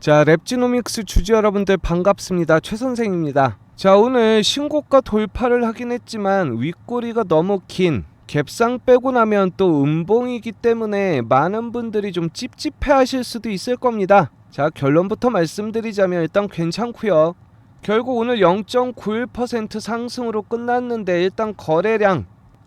자, 랩지노믹스 주주 여러분들 반갑습니다. 최 선생입니다. 자, 오늘 신고가 돌파를 하긴 했지만 윗꼬리가 너무 긴 갭상 빼고 나면 또 음봉이기 때문에 많은 분들이 좀 찝찝해 하실 수도 있을 겁니다. 자, 결론부터 말씀드리자면 일단 괜찮고요. 결국 오늘 0.91% 상승으로 끝났는데 일단 거래량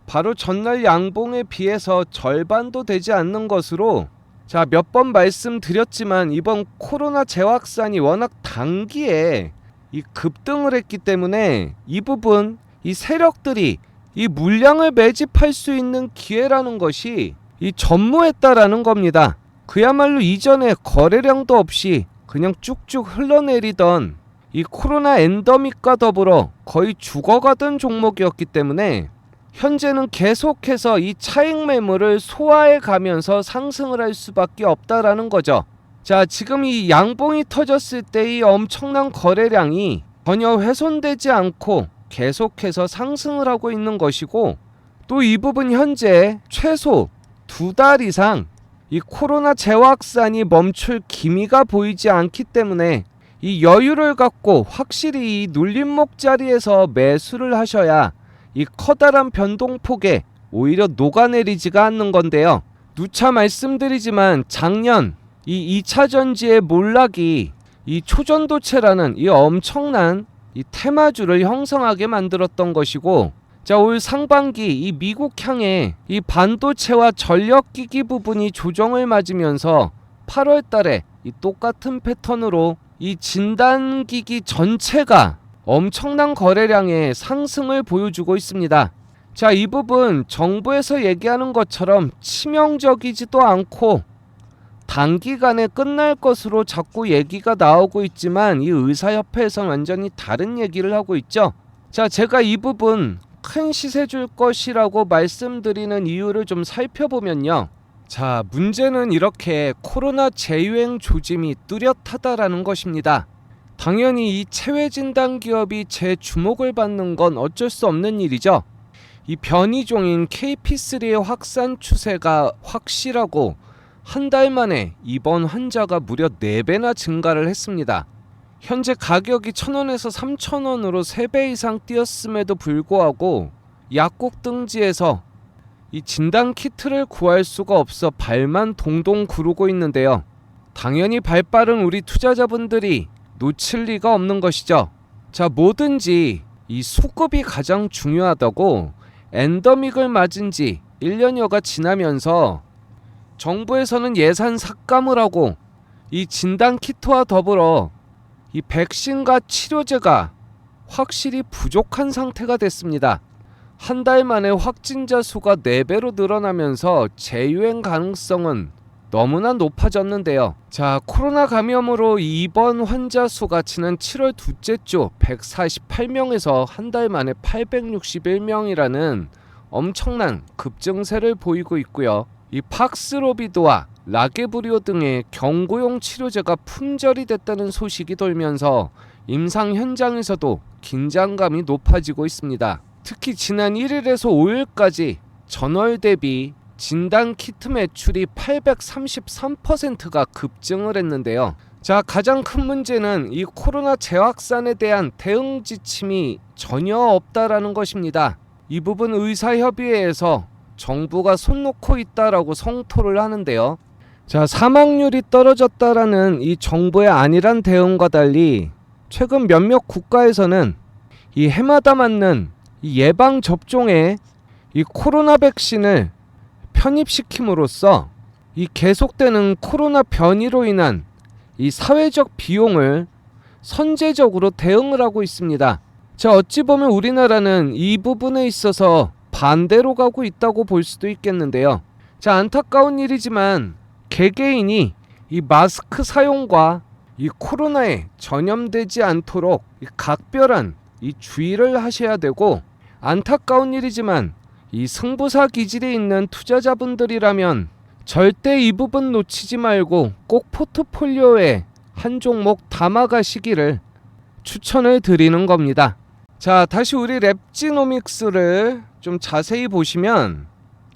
바로 전날 양봉에 비해서 절반도 되지 않는 것으로, 자, 몇 번 말씀드렸지만 이번 코로나 재확산이 워낙 단기에 이 급등을 했기 때문에 이 부분, 이 세력들이 이 물량을 매집할 수 있는 기회라는 것이 이 전무했다라는 겁니다. 그야말로 이전에 거래량도 없이 그냥 쭉쭉 흘러내리던 이 코로나 엔더믹과 더불어 거의 죽어가던 종목이었기 때문에 현재는 계속해서 이 차익 매물을 소화해 가면서 상승을 할 수밖에 없다라는 거죠. 자, 지금 이 양봉이 터졌을 때 이 엄청난 거래량이 전혀 훼손되지 않고 계속해서 상승을 하고 있는 것이고, 또 이 부분 현재 최소 2달 이상 이 코로나 재확산이 멈출 기미가 보이지 않기 때문에 이 여유를 갖고 확실히 이 눌림목 자리에서 매수를 하셔야 이 커다란 변동폭에 오히려 녹아내리지가 않는 건데요. 누차 말씀드리지만 작년 이 2차전지의 몰락이 이 초전도체라는 이 엄청난 이 테마주를 형성하게 만들었던 것이고, 자, 올 상반기 이 미국 향해 이 반도체와 전력기기 부분이 조정을 맞으면서 8월 달에 이 똑같은 패턴으로 이 진단기기 전체가 엄청난 거래량의 상승을 보여주고 있습니다. 자, 이 부분 정부에서 얘기하는 것처럼 치명적이지도 않고 단기간에 끝날 것으로 자꾸 얘기가 나오고 있지만 이 의사협회에서는 완전히 다른 얘기를 하고 있죠. 자, 제가 이 부분 큰 시세 줄 것이라고 말씀드리는 이유를 좀 살펴보면요. 자, 문제는 이렇게 코로나 재유행 조짐이 뚜렷하다라는 것입니다. 당연히 이 체외 진단 기업이 제 주목을 받는 건 어쩔 수 없는 일이죠. 이 변이종인 KP3의 확산 추세가 확실하고 한 달 만에 입원 환자가 무려 4배나 증가를 했습니다. 현재 가격이 1,000원에서 3,000원으로 3배 이상 뛰었음에도 불구하고 약국 등지에서 이 진단 키트를 구할 수가 없어 발만 동동 구르고 있는데요. 당연히 발 빠른 우리 투자자분들이 놓칠 리가 없는 것이죠. 자, 뭐든지 이 수급이 가장 중요하다고 엔더믹을 맞은 지 1년여가 지나면서 정부에서는 예산 삭감을 하고 이 진단 키트와 더불어 이 백신과 치료제가 확실히 부족한 상태가 됐습니다. 한 달 만에 확진자 수가 4배로 늘어나면서 재유행 가능성은 너무나 높아졌는데요. 자, 코로나 감염으로 입원 환자 수가 지난 7월 둘째 주 148명에서 한 달 만에 861명이라는 엄청난 급증세를 보이고 있고요. 이 팍스로비드와 라게브리오 등의 경구용 치료제가 품절이 됐다는 소식이 돌면서 임상 현장에서도 긴장감이 높아지고 있습니다. 특히 지난 1일에서 5일까지 전월 대비 진단 키트 매출이 833%가 급증을 했는데요. 자, 가장 큰 문제는 이 코로나 재확산에 대한 대응 지침이 전혀 없다라는 것입니다. 이 부분 의사협의회에서 정부가 손 놓고 있다라고 성토를 하는데요. 자, 사망률이 떨어졌다라는 이 정부의 안일한 대응과 달리 최근 몇몇 국가에서는 이 해마다 맞는 이 예방 접종에 이 코로나 백신을 편입시킴으로써 이 계속되는 코로나 변이로 인한 이 사회적 비용을 선제적으로 대응을 하고 있습니다. 자, 어찌 보면 우리나라는 이 부분에 있어서 반대로 가고 있다고 볼 수도 있겠는데요. 자, 안타까운 일이지만 개개인이 이 마스크 사용과 이 코로나에 전염되지 않도록 이 각별한 이 주의를 하셔야 되고, 안타까운 일이지만 이 승부사 기질이 있는 투자자분들이라면 절대 이 부분 놓치지 말고 꼭 포트폴리오에 한 종목 담아가시기를 추천을 드리는 겁니다. 자, 다시 우리 랩지노믹스를 좀 자세히 보시면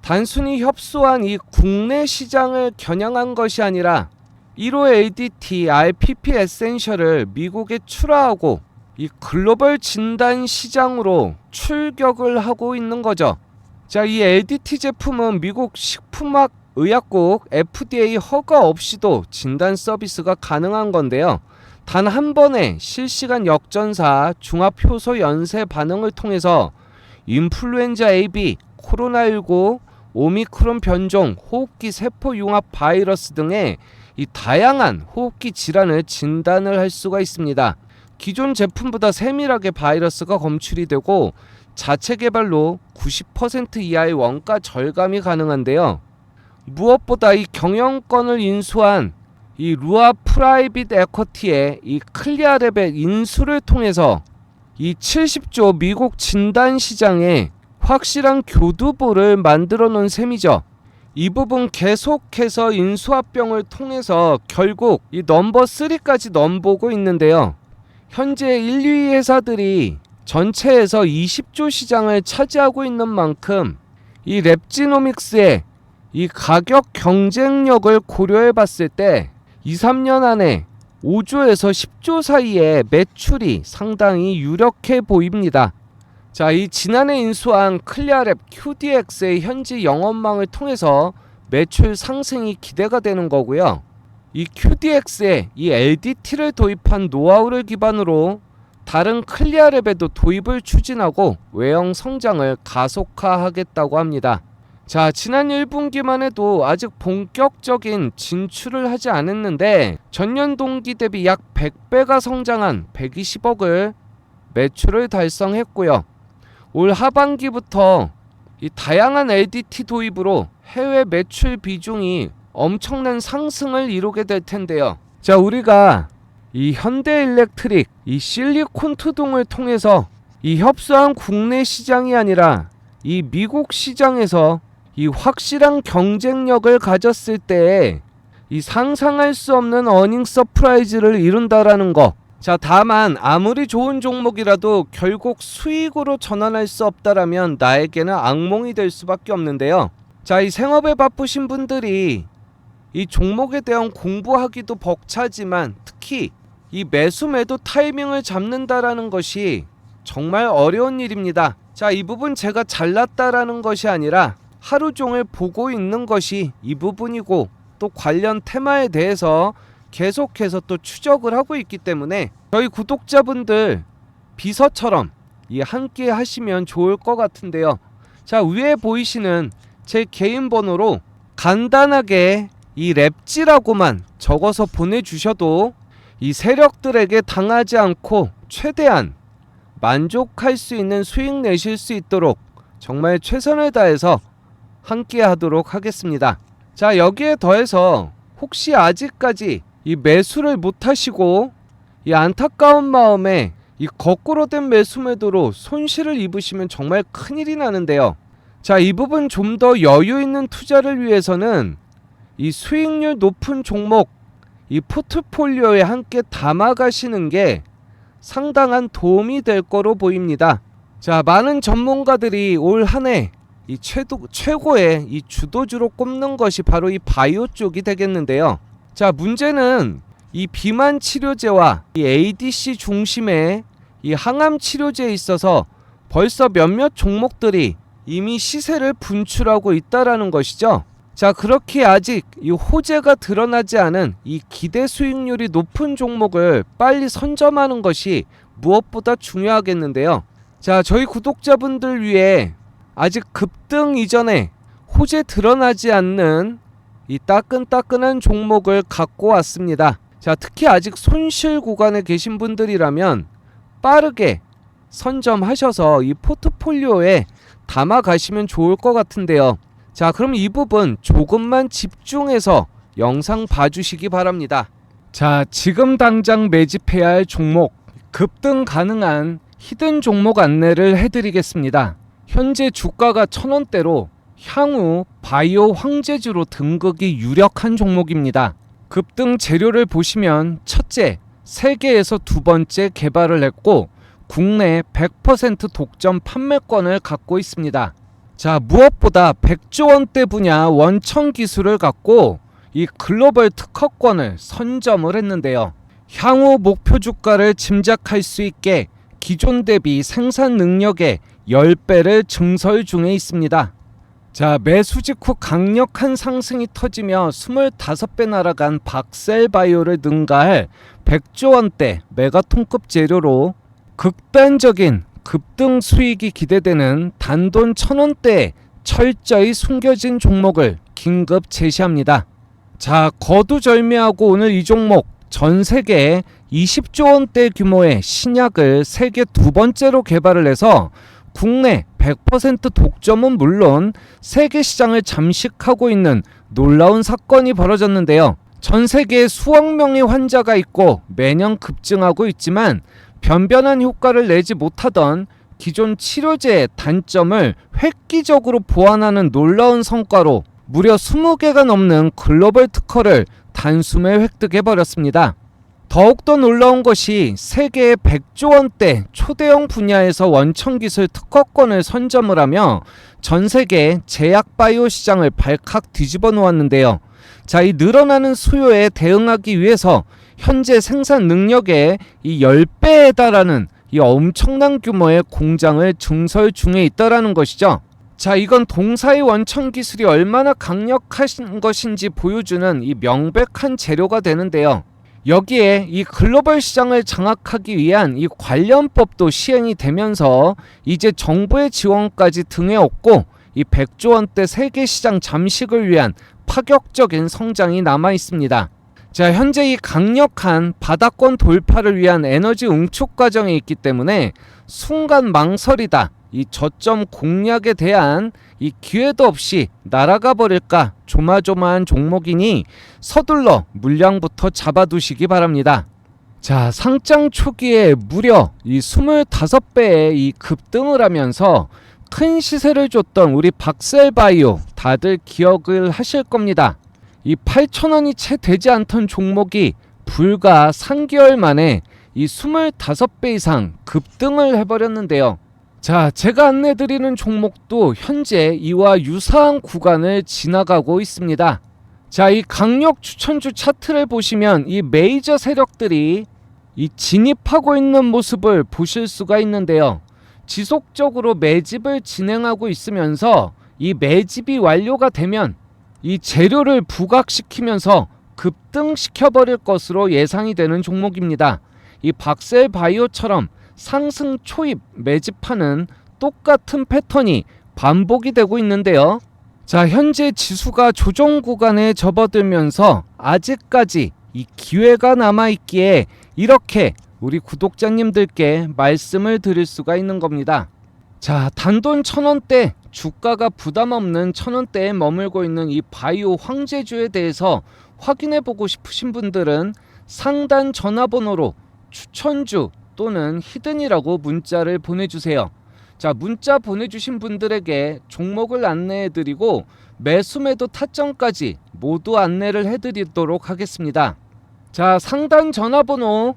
단순히 협소한 이 국내 시장을 겨냥한 것이 아니라 1호 ADT RPP 에센셜을 미국에 출하하고 이 글로벌 진단 시장으로 출격을 하고 있는 거죠. 자, 이 LDT 제품은 미국 식품의약국 FDA 허가 없이도 진단 서비스가 가능한 건데요. 단 한 번의 실시간 역전사 중합효소 연쇄 반응을 통해서 인플루엔자 AB, 코로나19, 오미크론 변종, 호흡기 세포 융합 바이러스 등의 이 다양한 호흡기 질환을 진단을 할 수가 있습니다. 기존 제품보다 세밀하게 바이러스가 검출이 되고 자체 개발로 90% 이하의 원가 절감이 가능한데요. 무엇보다 이 경영권을 인수한 이 루아 프라이빗 에쿼티의 이 클리아랩의 인수를 통해서 이 70조 미국 진단 시장에 확실한 교두보를 만들어 놓은 셈이죠. 이 부분 계속해서 인수합병을 통해서 결국 이 넘버 3까지 넘보고 있는데요. 현재 1, 2위 회사들이 전체에서 20조 시장을 차지하고 있는 만큼 이 랩지노믹스의 이 가격 경쟁력을 고려해 봤을 때 2, 3년 안에 5조에서 10조 사이의 매출이 상당히 유력해 보입니다. 자, 이 지난해 인수한 클리아랩 QDX의 현지 영업망을 통해서 매출 상승이 기대가 되는 거고요. 이 QDX에 이 LDT를 도입한 노하우를 기반으로 다른 클리아랩에도 도입을 추진하고 외형 성장을 가속화하겠다고 합니다. 자, 지난 1분기만 해도 아직 본격적인 진출을 하지 않았는데 전년 동기 대비 약 100배가 성장한 120억을 매출을 달성했고요. 올 하반기부터 이 다양한 LDT 도입으로 해외 매출 비중이 엄청난 상승을 이루게 될 텐데요. 자, 우리가 이 현대일렉트릭, 이 실리콘투둥을 통해서 이 협소한 국내 시장이 아니라 이 미국 시장에서 이 확실한 경쟁력을 가졌을 때 이 상상할 수 없는 어닝 서프라이즈를 이룬다라는 거. 자, 다만 아무리 좋은 종목이라도 결국 수익으로 전환할 수 없다라면 나에게는 악몽이 될 수밖에 없는데요. 자, 이 생업에 바쁘신 분들이 이 종목에 대한 공부하기도 벅차지만 특히 이 매수 매도 타이밍을 잡는다라는 것이 정말 어려운 일입니다. 자, 이 부분 제가 잘났다라는 것이 아니라 하루 종일 보고 있는 것이 이 부분이고 또 관련 테마에 대해서 계속해서 또 추적을 하고 있기 때문에 저희 구독자분들 비서처럼 이 함께 하시면 좋을 것 같은데요. 자, 위에 보이시는 제 개인 번호로 간단하게 이 랩지라고만 적어서 보내주셔도 이 세력들에게 당하지 않고 최대한 만족할 수 있는 수익 내실 수 있도록 정말 최선을 다해서 함께 하도록 하겠습니다. 자, 여기에 더해서 혹시 아직까지 이 매수를 못하시고 이 안타까운 마음에 이 거꾸로 된 매수 매도로 손실을 입으시면 정말 큰일이 나는데요. 자, 이 부분 좀 더 여유 있는 투자를 위해서는 이 수익률 높은 종목 이 포트폴리오에 함께 담아가시는 게 상당한 도움이 될 거로 보입니다. 자, 많은 전문가들이 올 한 해 이 최고의 이 주도주로 꼽는 것이 바로 이 바이오 쪽이 되겠는데요. 자, 문제는 이 비만 치료제와 이 ADC 중심의 이 항암 치료제에 있어서 벌써 몇몇 종목들이 이미 시세를 분출하고 있다라는 것이죠. 자, 그렇게 아직 이 호재가 드러나지 않은 이 기대 수익률이 높은 종목을 빨리 선점하는 것이 무엇보다 중요하겠는데요. 자, 저희 구독자분들 위해 아직 급등 이전에 호재 드러나지 않는 이 따끈따끈한 종목을 갖고 왔습니다. 자, 특히 아직 손실 구간에 계신 분들이라면 빠르게 선점하셔서 이 포트폴리오에 담아 가시면 좋을 것 같은데요. 자, 그럼 이 부분 조금만 집중해서 영상 봐주시기 바랍니다. 자, 지금 당장 매집해야 할 종목, 급등 가능한 히든 종목 안내를 해드리겠습니다. 현재 주가가 1000원대로 향후 바이오 황제주로 등극이 유력한 종목입니다. 급등 재료를 보시면 첫째, 세계에서 두 번째 개발을 했고 국내 100% 독점 판매권을 갖고 있습니다. 자, 무엇보다 100조 원대 분야 원천 기술을 갖고 이 글로벌 특허권을 선점을 했는데요. 향후 목표 주가를 짐작할 수 있게 기존 대비 생산 능력의 10배를 증설 중에 있습니다. 자, 매수 직후 강력한 상승이 터지며 25배 날아간 박셀바이오를 능가할 100조 원대 메가톤급 재료로 극단적인 급등 수익이 기대되는 단돈 1,000원대에 철저히 숨겨진 종목을 긴급 제시합니다. 자, 거두절미하고 오늘 이 종목 전 세계에 20조 원대 규모의 신약을 세계 두 번째로 개발을 해서 국내 100% 독점은 물론 세계 시장을 잠식하고 있는 놀라운 사건이 벌어졌는데요. 전 세계에 수억 명의 환자가 있고 매년 급증하고 있지만 변변한 효과를 내지 못하던 기존 치료제의 단점을 획기적으로 보완하는 놀라운 성과로 무려 20개가 넘는 글로벌 특허를 단숨에 획득해버렸습니다. 더욱더 놀라운 것이 세계의 100조 원대 초대형 분야에서 원천기술 특허권을 선점을 하며 전 세계 제약 바이오 시장을 발칵 뒤집어 놓았는데요. 자, 이 늘어나는 수요에 대응하기 위해서 현재 생산 능력의 이 10배에 달하는 이 엄청난 규모의 공장을 증설 중에 있다라는 것이죠. 자, 이건 동사의 원천 기술이 얼마나 강력한 것인지 보여주는 이 명백한 재료가 되는데요. 여기에 이 글로벌 시장을 장악하기 위한 이 관련법도 시행이 되면서 이제 정부의 지원까지 등에 업고 이 100조 원대 세계 시장 잠식을 위한 파격적인 성장이 남아 있습니다. 자, 현재 이 강력한 바닥권 돌파를 위한 에너지 응축 과정에 있기 때문에 순간 망설이다. 이 저점 공략에 대한 이 기회도 없이 날아가 버릴까 조마조마한 종목이니 서둘러 물량부터 잡아두시기 바랍니다. 자, 상장 초기에 무려 이 25배의 이 급등을 하면서 큰 시세를 줬던 우리 박셀바이오 다들 기억을 하실 겁니다. 이 8,000원이 채 되지 않던 종목이 불과 3개월 만에 이 25배 이상 급등을 해버렸는데요. 자, 제가 안내드리는 종목도 현재 이와 유사한 구간을 지나가고 있습니다. 자, 이 강력 추천주 차트를 보시면 이 메이저 세력들이 이 진입하고 있는 모습을 보실 수가 있는데요. 지속적으로 매집을 진행하고 있으면서 이 매집이 완료가 되면 이 재료를 부각시키면서 급등시켜버릴 것으로 예상이 되는 종목입니다. 이 박셀바이오처럼 상승 초입 매집하는 똑같은 패턴이 반복이 되고 있는데요. 자, 현재 지수가 조정 구간에 접어들면서 아직까지 이 기회가 남아있기에 이렇게 우리 구독자님들께 말씀을 드릴 수가 있는 겁니다. 자, 단돈 1,000원대 주가가 부담없는 1,000원대에 머물고 있는 이 바이오 황제주에 대해서 확인해보고 싶으신 분들은 상단 전화번호로 추천주 또는 히든이라고 문자를 보내주세요. 자, 문자 보내주신 분들에게 종목을 안내해드리고 매수매도 타점까지 모두 안내를 해드리도록 하겠습니다. 자, 상단 전화번호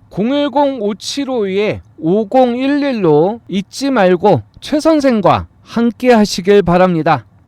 010-5752-5011로 잊지 말고 최 선생과 함께 하시길 바랍니다.